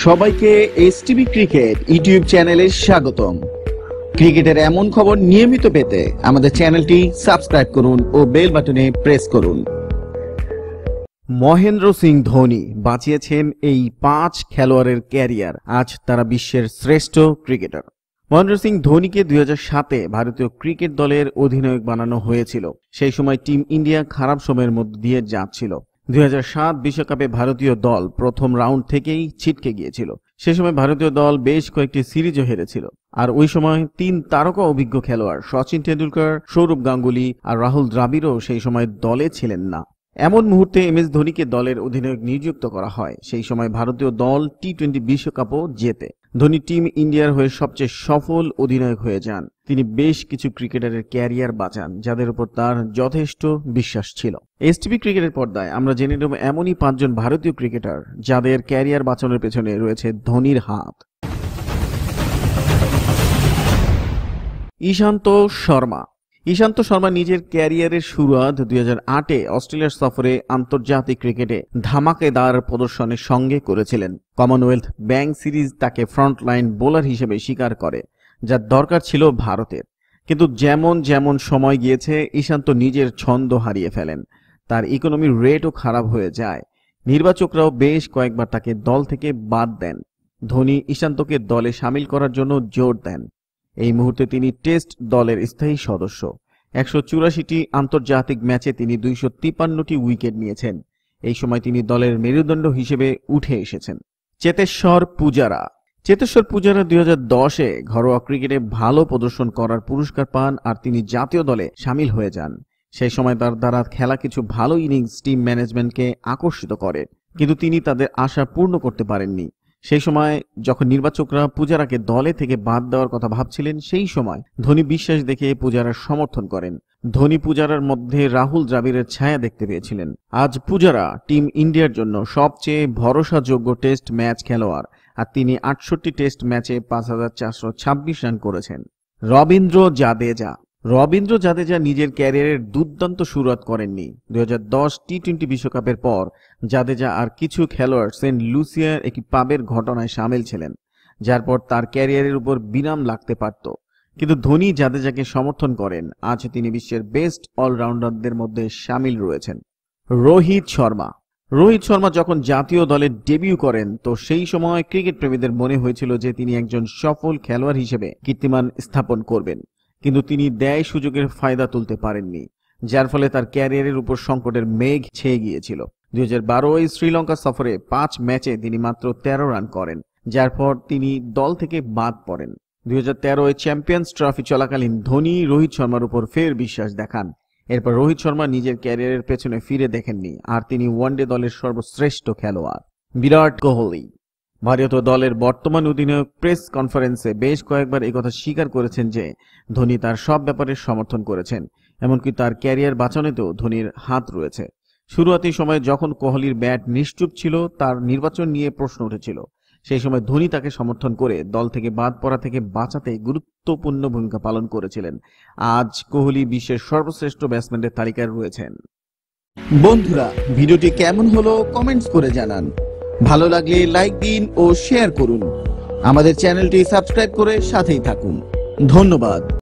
সবাইকে STV cricket YouTube চ্যানেলে স্বাগতম। ক্রিকেটের এমন খবর নিয়মিত পেতে আমাদের চ্যানেলটি সাবস্ক্রাইব করুন ও বেল বাটনে প্রেস করুন। মহেন্দ্র সিং ধোনি বাঁচিয়েছেন এই 5 খেলোয়াড়ের ক্যারিয়ার। আজ তারা বিশ্বের শ্রেষ্ঠ ক্রিকেটার। মহেন্দ্র সিং ধোনিকে 2007-এ ভারতীয় ক্রিকেট দলের অধিনায়ক বানানো হয়েছিল। সেই সময় টিম ইন্ডিয়া খারাপ সময়ের মধ্য দিয়ে যাচ্ছিল। 2007 বিশ্বকাপে ভারতীয় দল প্রথম রাউন্ড থেকেই ছিটকে গিয়েছিল। সে সময় ভারতীয় দল বেশ কয়েকটি সিরিজও হেরেছিল। আর ওই সময় 3 তারকা অভিজ্ঞ খেলোয়াড় সচিন তেন্ডুলকর, সৌরভ গাঙ্গুলি আর রাহুল দ্রাবিড়ও সেই সময় দলে ছিলেন না। এমন মুহূর্তে MS ধোনিকে দলের অধিনায়ক নিযুক্ত করা হয়। সেই সময় ভারতীয় দল T20 বিশ্বকাপও জেতে। ধোনি টিম ইন্ডিয়ার হয়ে সবচেয়ে সফল অধিনায়ক হয়ে যান। তিনি বেশ কিছু ক্রিকেটারের ক্যারিয়ার বাঁচান যাদের উপর তার যথেষ্ট বিশ্বাস ছিল। এসটিভি ক্রিকেটের পর্দায় আমরা জেনে নেব এমনই 5 জন ভারতীয় ক্রিকেটার যাদের ক্যারিয়ার বাঁচানোর পেছনে রয়েছে ধোনির হাত। ইশান্ত শর্মা। ইশান্ত শর্মা নিজের ক্যারিয়ারের শুরুয়াত 2008-এ অস্ট্রেলিয়ার সফরে আন্তর্জাতিক ক্রিকেটে ধামাকেদার প্রদর্শনের সঙ্গে করেছিলেন। কমনওয়েলথ ব্যাংক সিরিজ তাকে ফ্রন্টলাইন বোলার হিসেবে স্বীকার করে, যার দরকার ছিল ভারতের। কিন্তু যেমন যেমন সময় গিয়েছে ইশান্ত নিজের ছন্দ হারিয়ে ফেলেন। তার ইকোনমির রেটও খারাপ হয়ে যায়। নির্বাচকরাও বেশ কয়েকবার তাকে দল থেকে বাদ দেন। ধোনি ইশান্তকে দলে সামিল করার জন্য জোর দেন। এই মুহূর্তে তিনি টেস্ট দলের স্থায়ী সদস্য। 184টি আন্তর্জাতিক ম্যাচে তিনি 253টি উইকেট নিয়েছেন। এই সময় তিনি দলের মেরুদণ্ড হিসেবে উঠে এসেছেন। চেতেশ্বর পূজারা। চেতেশ্বর পূজারা 2010-এ ঘরোয়া ক্রিকেটে ভালো প্রদর্শন করার পুরস্কার পান আর তিনি জাতীয় দলে সামিল হয়ে যান। সেই সময় তার দ্বারা খেলা কিছু ভালো ইনিংস টিম ম্যানেজমেন্টকে আকর্ষিত করে, কিন্তু তিনি তাদের আশা পূর্ণ করতে পারেননি। সেই সময় যখন নির্বাচকরা পূজারাকে দলে থেকে বাদ দেওয়ার কথা ভাবছিলেন, সেই সময় ধোনি বিশ্বাস দেখে পূজারার সমর্থন করেন। ধোনি পূজারার মধ্যে রাহুল দ্রাবিড়ের ছায়া দেখতে পেয়েছিলেন। আজ পূজারা টিম ইন্ডিয়ার জন্য সবচেয়ে ভরসাযোগ্য টেস্ট ম্যাচ খেলোয়াড়, আর তিনি 68 টেস্ট ম্যাচে 5426 রান করেছেন। রবীন্দ্র জাদেজা। রবীন্দ্র জাদেজা নিজের ক্যারিয়ারের দুর্দান্ত শুরুয়াত করেননি। 2010 T20 বিশ্বকাপের পর জাদেজা আর কিছু খেলোয়াড় সেন্ট লুসিয়ার একটি পাবের ঘটনায় সামিল ছিলেন, যার পর তার ক্যারিয়ারের উপর বিরাম লাগতে পারত। কিন্তু ধোনি জাদেজাকে সমর্থন করেন। আজ তিনি বিশ্বের বেস্ট অলরাউন্ডারদের মধ্যে সামিল রয়েছেন। রোহিত শর্মা। রোহিত শর্মা যখন জাতীয় দলে ডেবিউ করেন, তো সেই সময় ক্রিকেট প্রেমীদের মনে হয়েছিল যে তিনি একজন সফল খেলোয়াড় হিসেবে কীর্তিমান স্থাপন করবেন, কিন্তু তিনি দেয় সুযোগের ফায়দা তুলতে পারেননি, যার ফলে তার ক্যারিয়ারের উপর সংকটের মেঘ ছেয়ে গিয়েছিল। 2012-এ শ্রীলঙ্কা সফরে 5 ম্যাচে তিনি মাত্র 13 রান করেন, যার পর তিনি দল থেকে বাদ পড়েন। 2013-এ চ্যাম্পিয়ন্স ট্রফি চলাকালীন ধোনি রোহিত শর্মার উপর ফের বিশ্বাস দেখান। এরপর রোহিত শর্মা নিজের ক্যারিয়ারের পেছনে ফিরে দেখেননি, আর তিনি ওয়ানডে দলের সর্বশ্রেষ্ঠ খেলোয়াড়। বিরাট কোহলি। ভারতীয় দলের বর্তমান অধিনায়ক প্রেস কনফারেন্সে বেশ কয়েকবার একথা স্বীকার করেছেন যে ধোনি তার সব ব্যাপারে সমর্থন করেছেন, এমনকি তার ক্যারিয়ার বাঁচানোতেও ধোনির হাত রয়েছে। শুরুয়াতি সময়ে যখন কোহলির ব্যাট নিশ্চুপ ছিল, তার নির্বাচন নিয়ে প্রশ্ন উঠেছিল। সেই সময় ধোনি তাকে সমর্থন করে দল থেকে বাদ পড়া থেকে বাঁচাতে গুরুত্বপূর্ণ ভূমিকা পালন করেছিলেন। আজ কোহলি বিশ্বের সর্বশ্রেষ্ঠ ব্যাটসম্যানদের তালিকায় রয়েছেন। বন্ধুরা, ভিডিওটি কেমন হলো কমেন্টস করে জানান। ভালো লাগলে লাইক দিন ও শেয়ার করুন। আমাদের চ্যানেলটি সাবস্ক্রাইব করে সাথেই থাকুন। ধন্যবাদ।